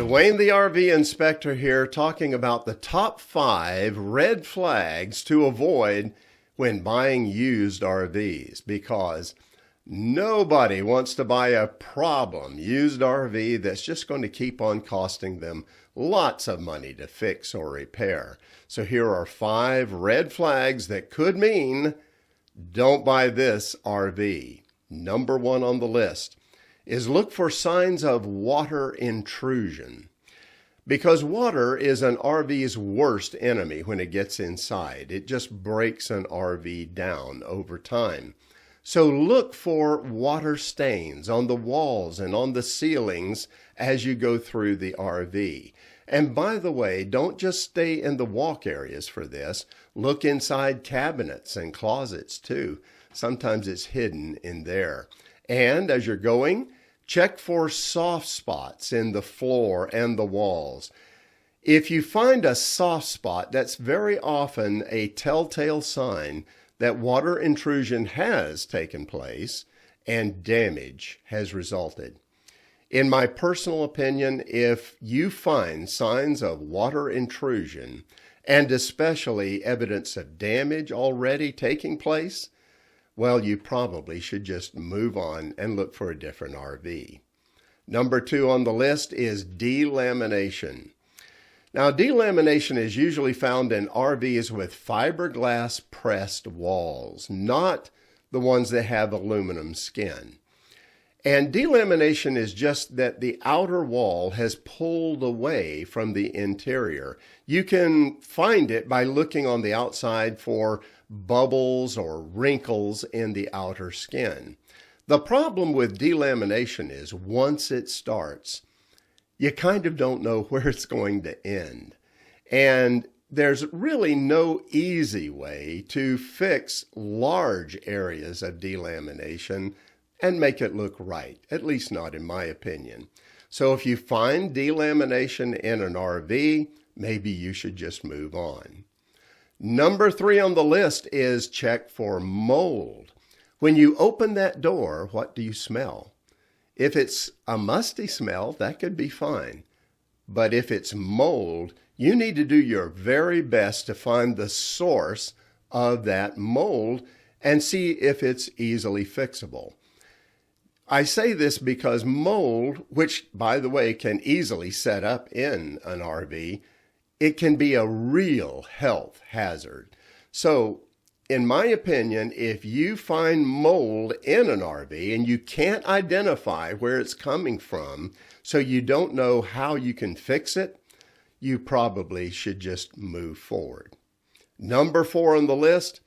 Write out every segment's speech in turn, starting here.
Dwayne the RV inspector here, talking about the top 5 red flags to avoid when buying used RVs, because nobody wants to buy a problem used RV that's just going to keep on costing them lots of money to fix or repair. So here are 5 red flags that could mean don't buy this RV. Number 1 on the list is look for signs of water intrusion, because water is an RV's worst enemy when it gets inside. It just breaks an RV down over time. So look for water stains on the walls and on the ceilings as you go through the RV. And by the way, don't just stay in the walk areas for this. Look inside cabinets and closets too. Sometimes it's hidden in there. And as you're going, check for soft spots in the floor and the walls. If you find a soft spot, that's very often a telltale sign that water intrusion has taken place and damage has resulted. In my personal opinion, if you find signs of water intrusion, and especially evidence of damage already taking place, well, you probably should just move on and look for a different RV. Number 2 on the list is delamination. Now, delamination is usually found in RVs with fiberglass pressed walls, not the ones that have aluminum skin. And delamination is just that the outer wall has pulled away from the interior. You can find it by looking on the outside for bubbles or wrinkles in the outer skin. The problem with delamination is once it starts, you kind of don't know where it's going to end. And there's really no easy way to fix large areas of delamination and make it look right, at least not in my opinion. So if you find delamination in an RV, maybe you should just move on. Number 3 on the list is check for mold. When you open that door, what do you smell? If it's a musty smell, that could be fine. But if it's mold, you need to do your very best to find the source of that mold and see if it's easily fixable. I say this because mold, which by the way can easily set up in an RV, it can be a real health hazard. So in my opinion, if you find mold in an RV and you can't identify where it's coming from, so you don't know how you can fix it, you probably should just move forward. Number 4 on the list,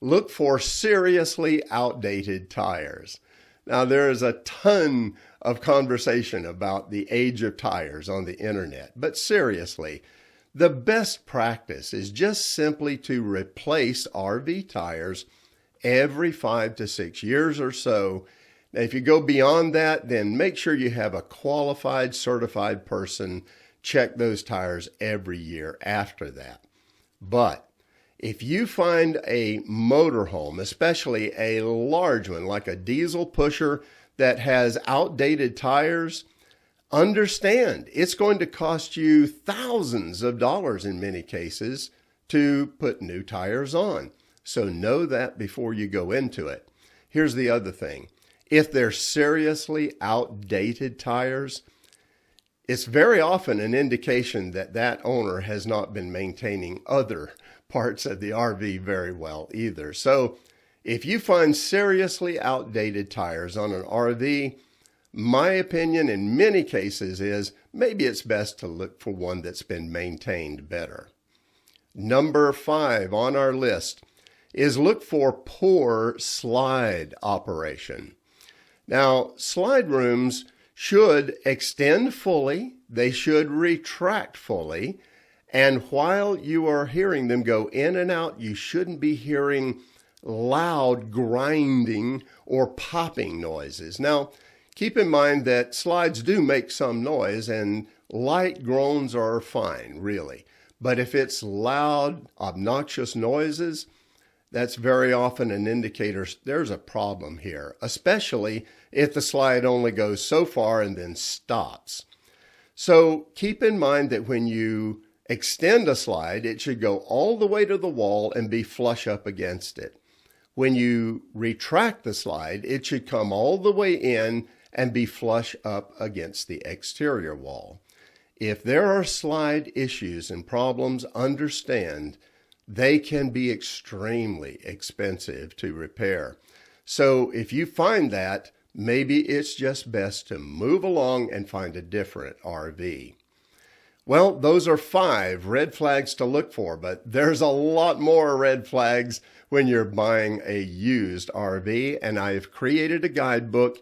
look for seriously outdated tires. Now, there is a ton of conversation about the age of tires on the internet, but seriously, the best practice is just simply to replace RV tires every 5 to 6 years or so. Now, if you go beyond that, then make sure you have a qualified, certified person check those tires every year after that. But if you find a motorhome, especially a large one like a diesel pusher that has outdated tires, understand it's going to cost you thousands of dollars in many cases to put new tires on. So know that before you go into it. Here's the other thing. If they're seriously outdated tires, it's very often an indication that that owner has not been maintaining other parts of the RV very well either. So if you find seriously outdated tires on an RV, my opinion in many cases is maybe it's best to look for one that's been maintained better. Number 5 on our list is look for poor slide operation. Now, slide rooms should extend fully, they should retract fully, and while you are hearing them go in and out, you shouldn't be hearing loud grinding or popping noises. Now, keep in mind that slides do make some noise and light groans are fine, really. But if it's loud, obnoxious noises, that's very often an indicator there's a problem here, especially if the slide only goes so far and then stops. So keep in mind that when you extend a slide, it should go all the way to the wall and be flush up against it. When you retract the slide, it should come all the way in and be flush up against the exterior wall. If there are slide issues and problems, understand they can be extremely expensive to repair. So if you find that, maybe it's just best to move along and find a different RV. Well, those are 5 red flags to look for, but there's a lot more red flags when you're buying a used RV, and I have created a guidebook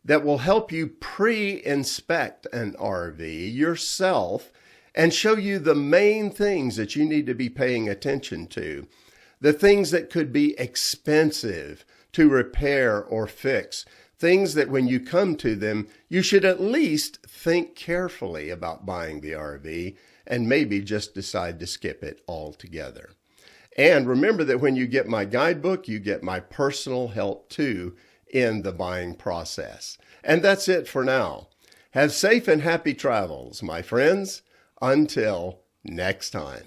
that will help you pre-inspect an RV yourself and show you the main things that you need to be paying attention to, the things that could be expensive to repair or fix, things that when you come to them, you should at least think carefully about buying the RV and maybe just decide to skip it altogether. And remember that when you get my guidebook, you get my personal help too in the buying process. And that's it for now. Have safe and happy travels, my friends. Until next time.